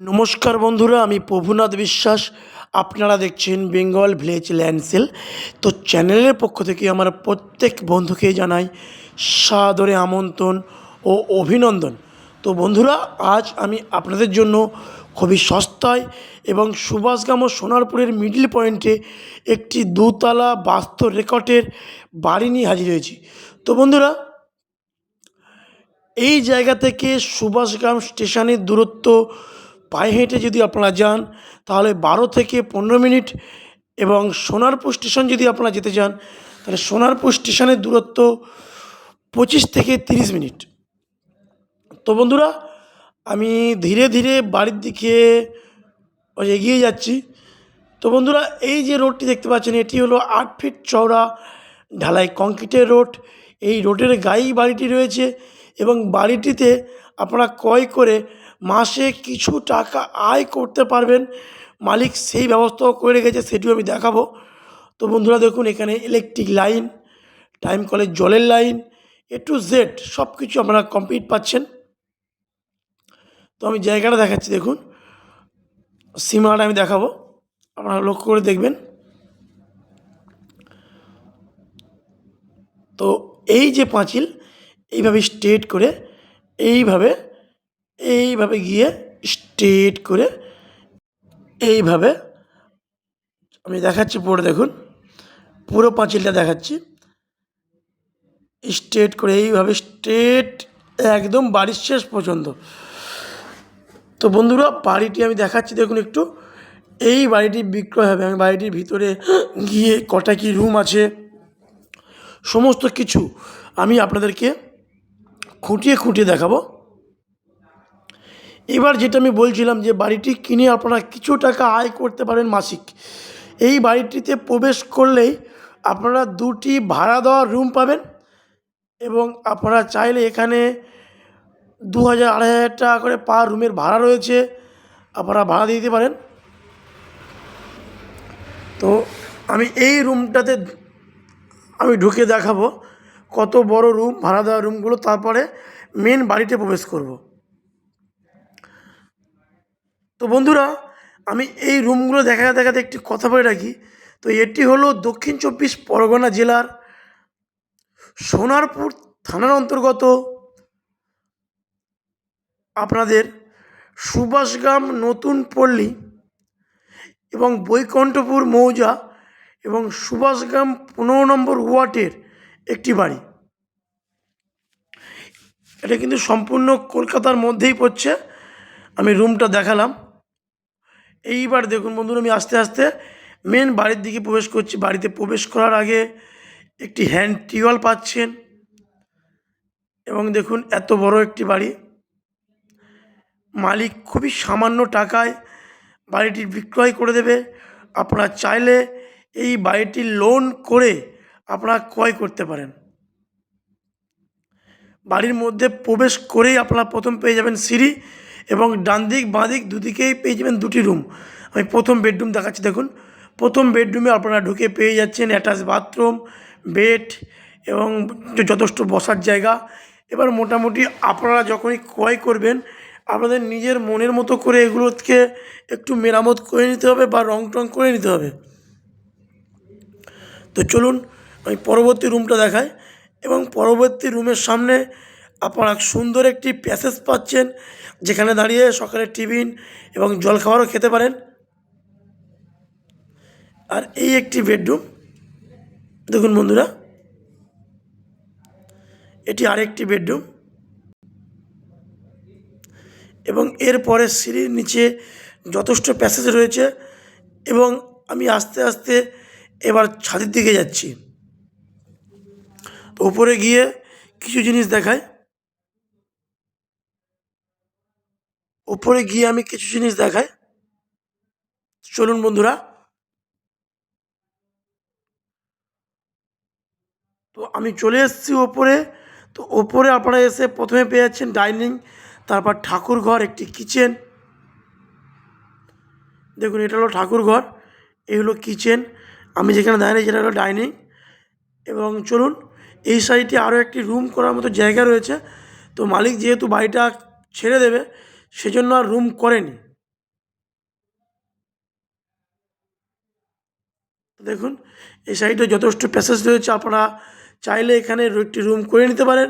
নমস্কার বন্ধুরা, আমি প্রভুনাথ বিশ্বাস। আপনারা দেখছেন বেঙ্গল ভিলেজ ল্যান্ড সেল। তো চ্যানেলের পক্ষ থেকে আমার প্রত্যেক বন্ধুকে জানাই সাদরে আমন্ত্রণ ও অভিনন্দন। তো বন্ধুরা, আজ আমি আপনাদের জন্য খুবই সস্তায় এবং সুভাষগ্রাম ও সোনারপুরের মিডল পয়েন্টে একটি দোতলা বাস্তু রেকর্ডের বাড়ি নিয়ে হাজির হয়েছি। তো বন্ধুরা, এই জায়গা থেকে সুভাষগ্রাম স্টেশনের দূরত্ব পায়ে হেঁটে যদি আপনারা যান তাহলে 12 থেকে 15 মিনিট, এবং সোনারপুর স্টেশন যদি আপনারা যেতে চান তাহলে সোনারপুর স্টেশনের দূরত্ব 25 থেকে 30 মিনিট। তো বন্ধুরা, আমি ধীরে ধীরে বাড়ির দিকে এগিয়ে যাচ্ছি। তো বন্ধুরা, এই যে রোডটি দেখতে পাচ্ছেন এটি হলো 8 ফিট চওড়া ঢালাই কংক্রিটের রোড। এই রোডের গায়েই বাড়িটি রয়েছে এবং বাড়িটিতে আপনারা ক্রয় করে মাসে কিছু টাকা আয় করতে পারবেন। মালিক সেই ব্যবস্থাও করে রেখেছে, সেটিও আমি দেখাবো। তো বন্ধুরা দেখুন, এখানে ইলেকট্রিক লাইন, টাইম কলের জলের লাইন, A to Z সব কিছু আপনারা কমপ্লিট পাচ্ছেন। তো আমি জায়গাটা দেখাচ্ছি, দেখুন সীমানাটা আমি দেখাবো, আপনারা লক্ষ্য করে দেখবেন। তো এই যে পাঁচিল, এইভাবে স্ট্রেট করে এইভাবে এইভাবে গিয়ে স্ট্রেট করে এইভাবে আমি দেখাচ্ছি, পরে দেখুন পুরো পাঁচিলটা দেখাচ্ছি। স্ট্রেট করে এইভাবে স্ট্রেট একদম বাড়ির শেষ পর্যন্ত। তো বন্ধুরা, বাড়িটি আমি দেখাচ্ছি, দেখুন একটু। এই বাড়িটি বিক্রয় হবে। আমি বাড়িটির ভিতরে গিয়ে কটা কি রুম আছে সমস্ত কিছু আমি আপনাদেরকে খুঁটিয়ে খুঁটিয়ে দেখাবো। এবার যেটা আমি বলছিলাম যে বাড়িটি কিনে আপনারা কিছু টাকা আয় করতে পারেন মাসিক। এই বাড়িটিতে প্রবেশ করলেই আপনারা 2টি ভাড়া দেওয়ার রুম পাবেন, এবং আপনারা চাইলে এখানে 2000-2500 টাকা করে পার রুমের ভাড়া রয়েছে, আপনারা ভাড়া দিয়ে দিতে পারেন। তো আমি এই রুমটাতে আমি ঢুকে দেখাবো কত বড় রুম, ভাড়া দেওয়া রুমগুলো, তারপরে মেন বাড়িতে প্রবেশ করব। তো বন্ধুরা, আমি এই রুমগুলো দেখাতে দেখাতে একটি কথা বলে রাখি। তো এটি হলো দক্ষিণ 24 পরগনা জেলার সোনারপুর থানার অন্তর্গত আপনাদের সুভাষগ্রাম নতুন পল্লী এবং বৈকুণ্ঠপুর মৌজা এবং সুভাষগ্রাম 15 নম্বর ওয়ার্ডের একটি বাড়ি। এটা কিন্তু সম্পূর্ণ কলকাতার মধ্যেই পড়ছে। আমি রুমটা দেখালাম। এইবার দেখুন বন্ধুরা, আমি আস্তে আস্তে মেন বাড়ির দিকে প্রবেশ করছি। বাড়িতে প্রবেশ করার আগে একটি হ্যান্ড টিউবওয়েল পাচ্ছেন, এবং দেখুন এত বড় একটি বাড়ি। মালিক খুবই সামান্য টাকায় বাড়িটি বিক্রয় করে দেবে। আপনারা চাইলে এই বাড়িটি লোন করে আপনারা ক্রয় করতে পারেন। বাড়ির মধ্যে প্রবেশ করেই আপনারা প্রথম পেয়ে যাবেন সিঁড়ি, এবং ডান দিক বাঁ দিক দুদিকেই পেয়ে যাবেন 2টি রুম। আমি প্রথম বেডরুম দেখাচ্ছি, দেখুন। প্রথম বেডরুমে আপনারা ঢুকে পেয়ে যাচ্ছেন অ্যাটাচ বাথরুম, বেড এবং যথেষ্ট বসার জায়গা। এবার মোটামুটি আপনারা যখনই ক্রয় করবেন আপনাদের নিজের মনের মতো করে এগুলোকে একটু মেরামত করে নিতে হবে বা রং টং করে নিতে হবে। তো চলুন আমি পরবর্তী রুমটা দেখাই। এবং পরবর্তী রুমের সামনে আপনারা সুন্দর একটি প্যাসেজ পাচ্ছেন, যেখানে দাঁড়িয়ে সকালের টিফিন এবং জলখাবারও খেতে পারেন। আর এই একটি বেডরুম দেখুন বন্ধুরা, এটি আরেকটি বেডরুম, এবং এরপরে সিঁড়ির নিচে যথেষ্ট প্যাসেজ রয়েছে। এবং আমি আস্তে আস্তে এবার ছাদের দিকে যাচ্ছি। উপরে গিয়ে কিছু জিনিস দেখাই। উপরে গিয়ে আমি কিছু জিনিস দেখাই, চলুন বন্ধুরা। তো আমি চলে এসেছি ওপরে। তো ওপরে আপনারা এসে প্রথমে পেয়ে যাচ্ছেন ডাইনিং, তারপর ঠাকুর ঘর, একটি কিচেন। দেখুন এটা হলো ঠাকুর ঘর, এই হলো কিচেন। আমি যেখানে দাঁড়িয়ে যেটা হলো ডাইনিং। এবং চলুন, এই সাইডে আরও একটি রুম করার মতো জায়গা রয়েছে। তো মালিক যেহেতু বাড়িটা ছেড়ে দেবে সেজন্য আর রুম করেনি। দেখুন এই সাইডে যথেষ্ট প্যাসেজ রয়েছে, আপনারা চাইলে এখানে একটি রুম করে নিতে পারেন।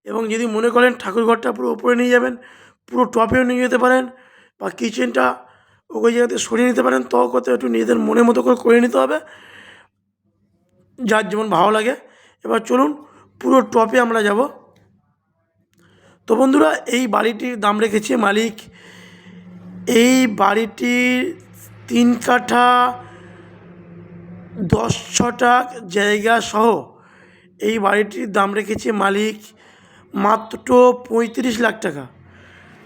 এবং যদি মনে করেন ঠাকুরঘরটা পুরো উপরে নিয়ে যাবেন, পুরো টপেও নিয়ে যেতে পারেন, বা কিচেনটা ওই জায়গাতে সরিয়ে নিতে পারেন, তো কত একটু নিজেদের মনের মতো করে নিতে হবে, যার যেমন ভালো লাগে। এবার চলুন পুরো টপে আমরা যাব। তো বন্ধুরা, এই বাড়িটির দাম রেখেছে মালিক, এই বাড়িটির 3 কাঠা 10 ছটাক জায়গা সহ এই বাড়িটির দাম রেখেছে মালিক মাত্র 35 লাখ টাকা।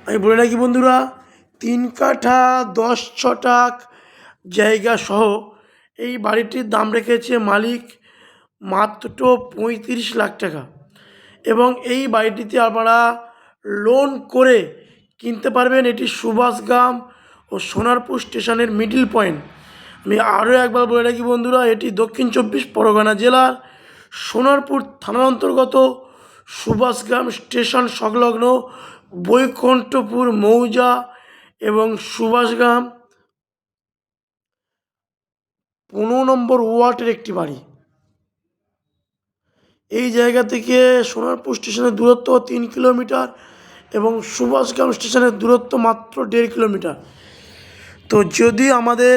আমি বলে রাখি বন্ধুরা, 3 কাঠা 10 ছটাক জায়গা সহ এই বাড়িটির দাম রেখেছে মালিক মাত্র 35 লাখ টাকা। এবং এই বাড়িটিতে আপনারা লোন করে কিনতে পারবেন। এটি সুভাষগ্রাম ও সোনারপুর স্টেশনের মিডল পয়েন্ট। আমি আরও একবার বলে রাখি বন্ধুরা, এটি দক্ষিণ 24 পরগনা জেলার সোনারপুর থানার অন্তর্গত সুভাষগ্রাম স্টেশন সংলগ্ন বৈকুণ্ঠপুর মৌজা এবং সুভাষগ্রাম 15 নম্বর ওয়ার্ডের একটি বাড়ি। এই জায়গা থেকে সোনারপুর স্টেশনের দূরত্ব 3 কিলোমিটার এবং সুভাষগ্রাম স্টেশনের দূরত্ব মাত্র 1.5 কিলোমিটার। তো যদি আমাদের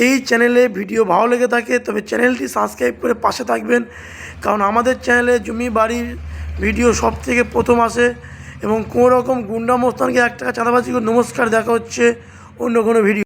এই চ্যানেলে ভিডিও ভালো লেগে থাকে তবে চ্যানেলটি সাবস্ক্রাইব করে পাশে থাকবেন, কারণ আমাদের চ্যানেলে জমি বাড়ির ভিডিও সব থেকে প্রথম আসে। এবং কোনো রকম গুন্ডা মোস্তানকে 1 টাকা চাঁদাবাজি করে। নমস্কার, দেখা হচ্ছে অন্য কোনো ভিডিও।